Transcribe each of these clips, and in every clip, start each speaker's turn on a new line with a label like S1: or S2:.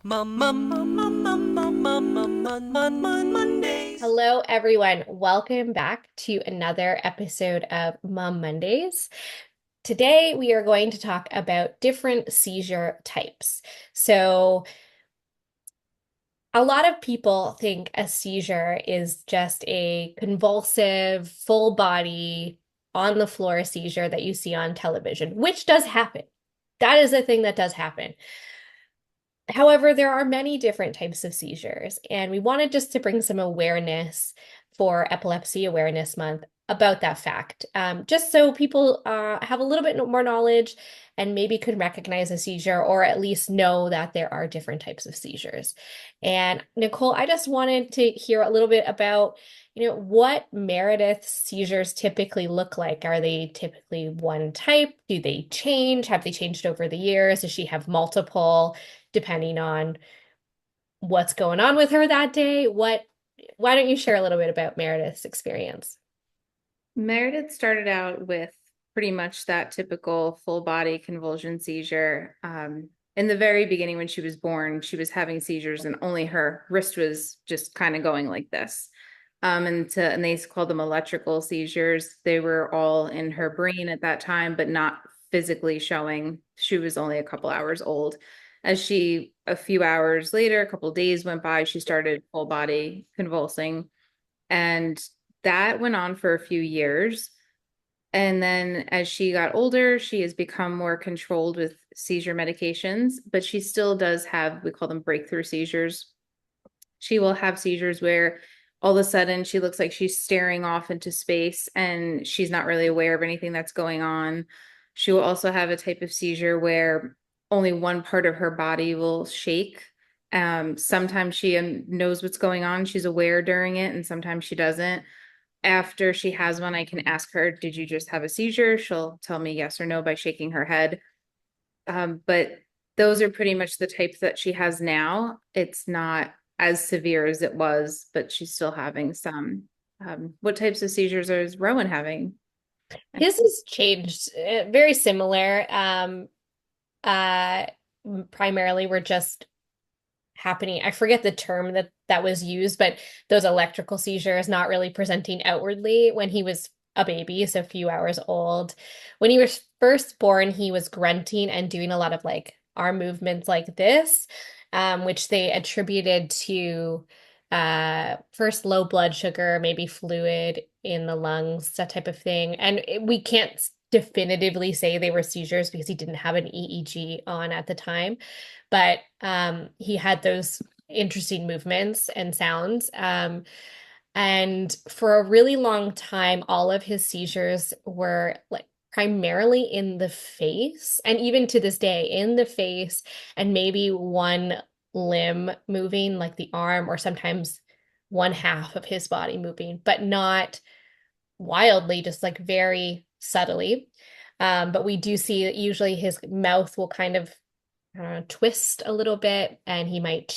S1: Mondays.
S2: Hello, everyone. Welcome back to another episode of Mom Mondays. Today, we are going to talk about different seizure types. So, a lot of people think a seizure is just a convulsive, full body, on the floor seizure that you see on television, which does happen. That is a thing that does happen. However, there are many different types of seizures, and we wanted just to bring some awareness for Epilepsy Awareness Month about that fact, just so people have a little bit more knowledge and maybe could recognize a seizure or at least know that there are different types of seizures. And Nicole, I just wanted to hear a little bit about, what Meredith's seizures typically look like. Are they typically one type? Do they change? Have they changed over the years? Does she have multiple? Depending on what's going on with her that day. Why don't you share a little bit about Meredith's experience?
S3: Meredith started out with pretty much that typical full body convulsion seizure. In the very beginning, when she was born, she was having seizures, and only her wrist was just kind of going like this. And they called them electrical seizures. They were all in her brain at that time, but not physically showing. She was only a couple hours old. A few hours later, a couple days went by, she started full body convulsing. And that went on for a few years. And then as she got older, she has become more controlled with seizure medications, but she still does have, we call them breakthrough seizures. She will have seizures where all of a sudden she looks like she's staring off into space and she's not really aware of anything that's going on. She will also have a type of seizure where only one part of her body will shake. Sometimes she knows what's going on. She's aware during it, and sometimes she doesn't. After she has one, I can ask her, did you just have a seizure? She'll tell me yes or no by shaking her head. But those are pretty much the types that she has now. It's not as severe as it was, but she's still having some. What types of seizures is Rowan having?
S2: His has changed, very similar. Uh, Primarily were just happening. I forget the term that was used, but those electrical seizures not really presenting outwardly when he was a baby, so a few hours old. When he was first born, he was grunting and doing a lot of like arm movements like this, which they attributed to first low blood sugar, maybe fluid in the lungs, that type of thing. And we can't definitively say they were seizures because he didn't have an EEG on at the time, but he had those interesting movements and sounds. And for a really long time, all of his seizures were like primarily in the face, and even to this day, in the face, and maybe one limb moving, like the arm, or sometimes one half of his body moving, but not wildly, just like very subtly. But we do see that usually his mouth will kind of twist a little bit, and he might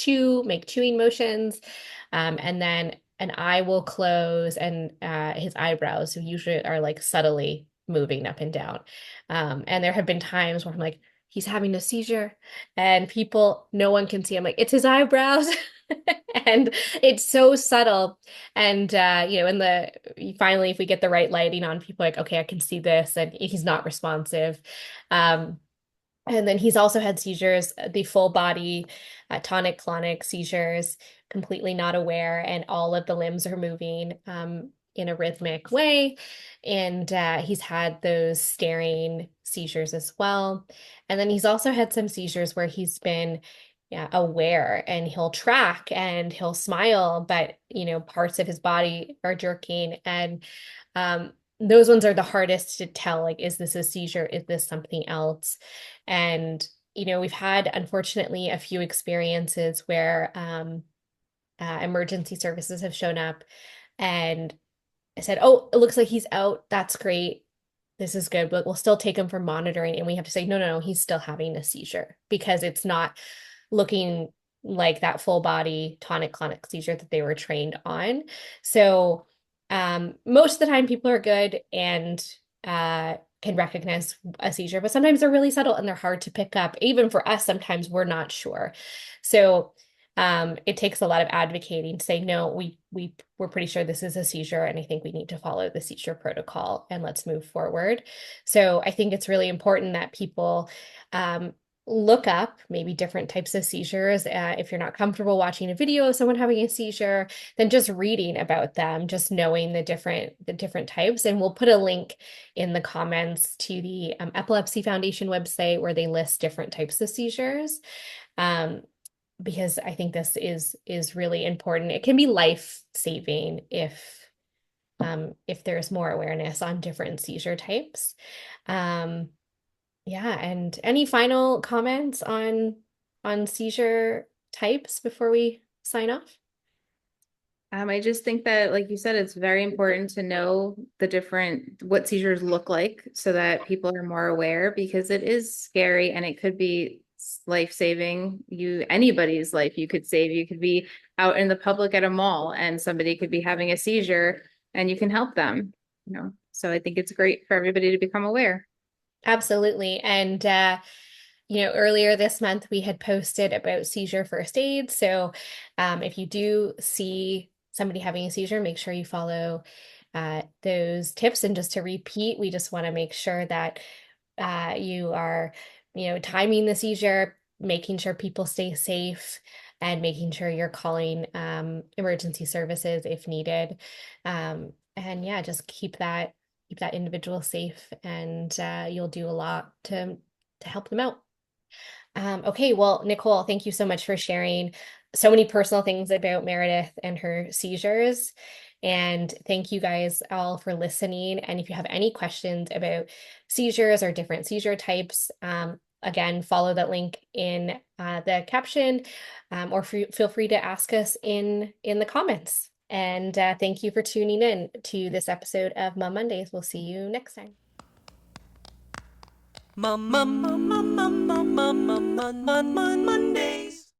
S2: make chewing motions, and then an eye will close, and his eyebrows usually are like subtly moving up and down. And there have been times where I'm like, he's having a seizure, and no one can see. I'm like, it's his eyebrows. And it's so subtle. And finally, if we get the right lighting on, people are like, okay, I can see this, and he's not responsive. Um, and then he's also had seizures, the full body tonic-clonic seizures, completely not aware, and all of the limbs are moving in a rhythmic way. And he's had those staring seizures as well. And then he's also had some seizures where he's been aware, and he'll track and he'll smile, but parts of his body are jerking. And those ones are the hardest to tell, like, is this a seizure? Is this something else? And, we've had, unfortunately, a few experiences where emergency services have shown up and I said, oh, it looks like he's out. That's great. This is good, but we'll still take him for monitoring. And we have to say, no, no, no, he's still having a seizure because it's not looking like that full body tonic-clonic seizure that they were trained on. So most of the time people are good and can recognize a seizure, but sometimes they're really subtle and they're hard to pick up. Even for us, sometimes we're not sure. So it takes a lot of advocating to say, no, we're pretty sure this is a seizure, and I think we need to follow the seizure protocol and let's move forward. So I think it's really important that people look up maybe different types of seizures. If you're not comfortable watching a video of someone having a seizure, then just reading about them, just knowing the different types. And we'll put a link in the comments to the Epilepsy Foundation website where they list different types of seizures. Um, because I think this is really important. It can be life-saving if there's more awareness on different seizure types. Um, yeah, and any final comments on seizure types before we sign off?
S3: I just think that, like you said, it's very important to know the different what seizures look like so that people are more aware, because it is scary and it could be life-saving. Anybody's life you could save. You could be out in the public at a mall and somebody could be having a seizure and you can help them, So I think it's great for everybody to become aware.
S2: Absolutely. And earlier this month we had posted about seizure first aid. So if you do see somebody having a seizure, make sure you follow those tips. And just to repeat, we just want to make sure that you are, timing the seizure, making sure people stay safe, and making sure you're calling emergency services if needed. And yeah, just keep that individual safe, and you'll do a lot to help them out. Okay, well, Nicole, thank you so much for sharing so many personal things about Meredith and her seizures. And thank you guys all for listening. And if you have any questions about seizures or different seizure types, again, follow that link in the caption, or feel free to ask us in the comments. And thank you for tuning in to this episode of Mom Mondays. We'll see you next time.
S1: Monday.